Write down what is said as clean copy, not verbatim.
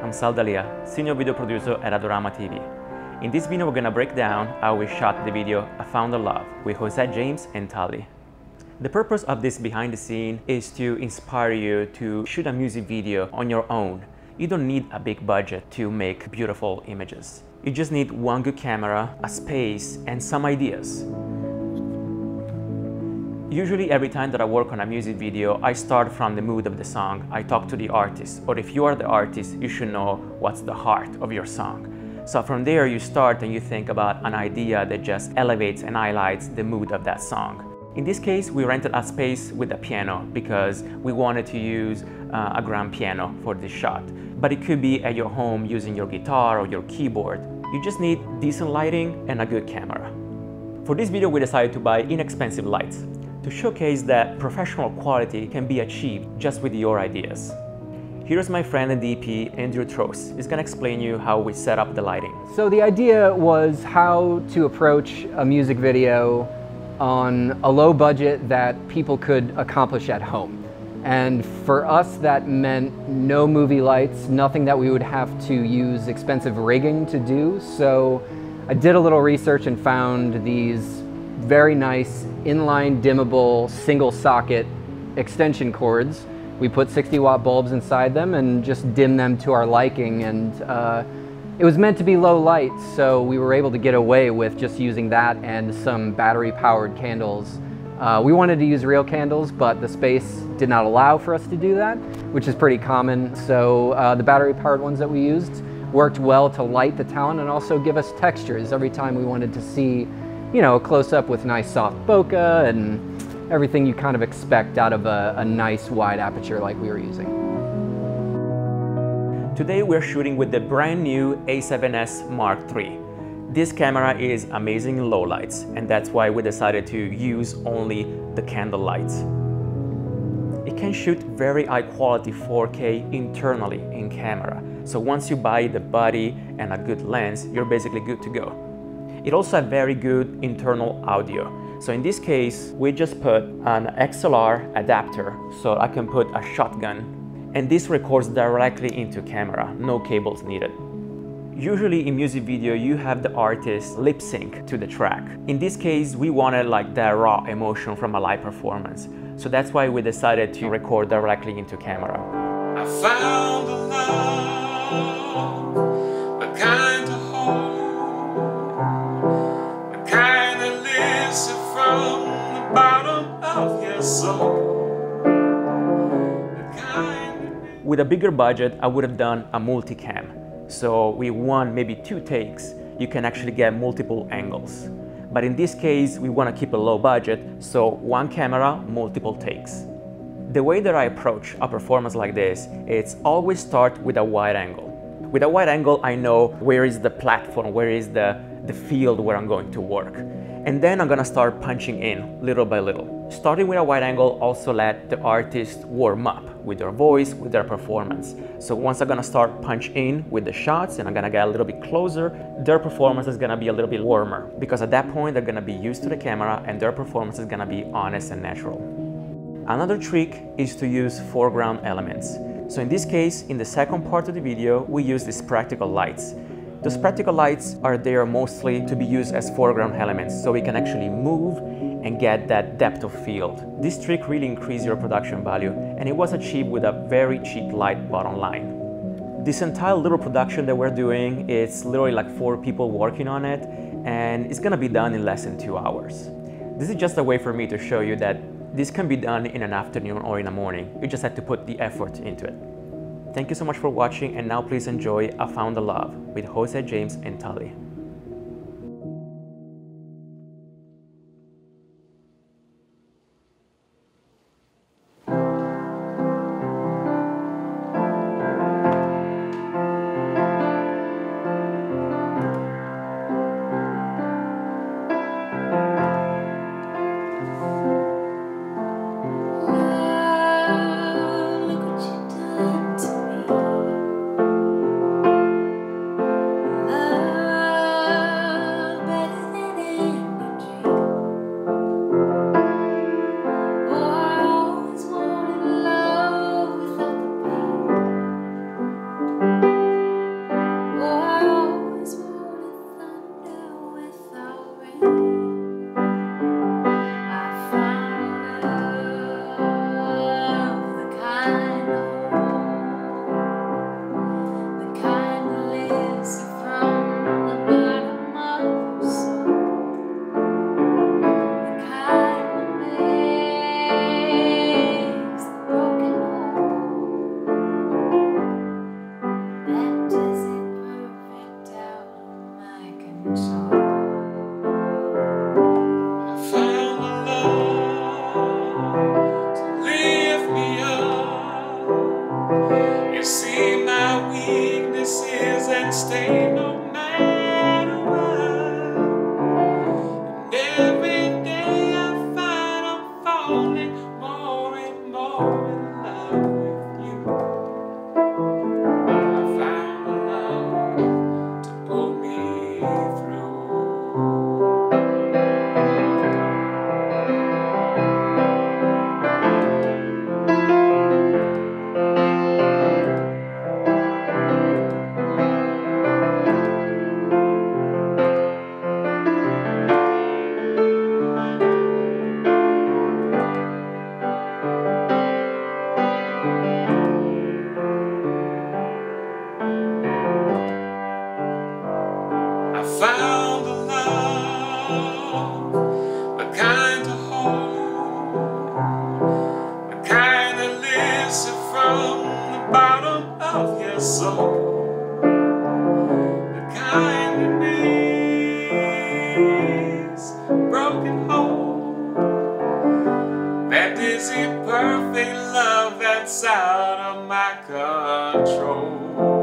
I'm Sal D'Alia, Senior Video Producer at Adorama TV. In this video we're gonna break down how we shot the video I Found the Love with José, James and Taali. The purpose of this behind the scene is to inspire you to shoot a music video on your own. You don't need a big budget to make beautiful images. You just need one good camera, a space, and some ideas. Usually every time that I work on a music video, I start from the mood of the song. I talk to the artist, or if you are the artist, you should know what's the heart of your song. So from there you start and you think about an idea that just elevates and highlights the mood of that song. In this case, we rented a space with a piano because we wanted to use a grand piano for this shot. But it could be at your home using your guitar or your keyboard. You just need decent lighting and a good camera. For this video, we decided to buy inexpensive lights to showcase that professional quality can be achieved just with your ideas. Here's my friend and DP, Andrew Trost. He's gonna explain you how we set up the lighting. So the idea was how to approach a music video on a low budget that people could accomplish at home. And for us, that meant no movie lights, nothing that we would have to use expensive rigging to do. So I did a little research and found these very nice inline dimmable single socket extension cords. We put 60-watt bulbs inside them and just dim them to our liking, and it was meant to be low light, so we were able to get away with just using that and some battery powered candles. We wanted to use real candles, but the space did not allow for us to do that, which is pretty common. So the battery powered ones that we used worked well to light the talent and also give us textures every time we wanted to see, you know, a close-up with nice soft bokeh and everything you kind of expect out of a nice wide aperture like we were using. Today we're shooting with the brand new A7S Mark III. This camera is amazing in low lights, and that's why we decided to use only the candle lights. It can shoot very high quality 4K internally in camera. So once you buy the body and a good lens, you're basically good to go. It also has very good internal audio. So in this case, we just put an XLR adapter so I can put a shotgun, and this records directly into camera, no cables needed. Usually in music video, you have the artist lip sync to the track. In this case, we wanted like that raw emotion from a live performance. So that's why we decided to record directly into camera. I found the love, a kind of home, a kind that lives from the bottom of your soul. With a bigger budget, I would have done a multicam. So with one, maybe two takes, you can actually get multiple angles. But in this case, we want to keep a low budget, so one camera, multiple takes. The way that I approach a performance like this, it's always start with a wide angle. With a wide angle, I know where is the platform, where is the field where I'm going to work. And then I'm gonna start punching in little by little. Starting with a wide angle also let the artist warm up with their voice, with their performance. So once I'm gonna start punch in with the shots and I'm gonna get a little bit closer, their performance is gonna be a little bit warmer, because at that point they're gonna be used to the camera and their performance is gonna be honest and natural. Another trick is to use foreground elements. So in this case, in the second part of the video, we use these practical lights. Those practical lights are there mostly to be used as foreground elements, so we can actually move and get that depth of field. This trick really increases your production value, and it was achieved with a very cheap light bottom line. This entire little production that we're doing, it's literally like 4 people working on it, and it's gonna be done in less than 2 hours. This is just a way for me to show you that this can be done in an afternoon or in the morning. You just have to put the effort into it. Thank you so much for watching, and now please enjoy I Found the Love with José, James and Taali. Look what you done to me. falling more and more in love with you. I found a love to pull me through. I found a love, the kind to hold, the kind that lifts you from the bottom of your soul, the kind that makes a broken home, that dizzy perfect love that's out of my control.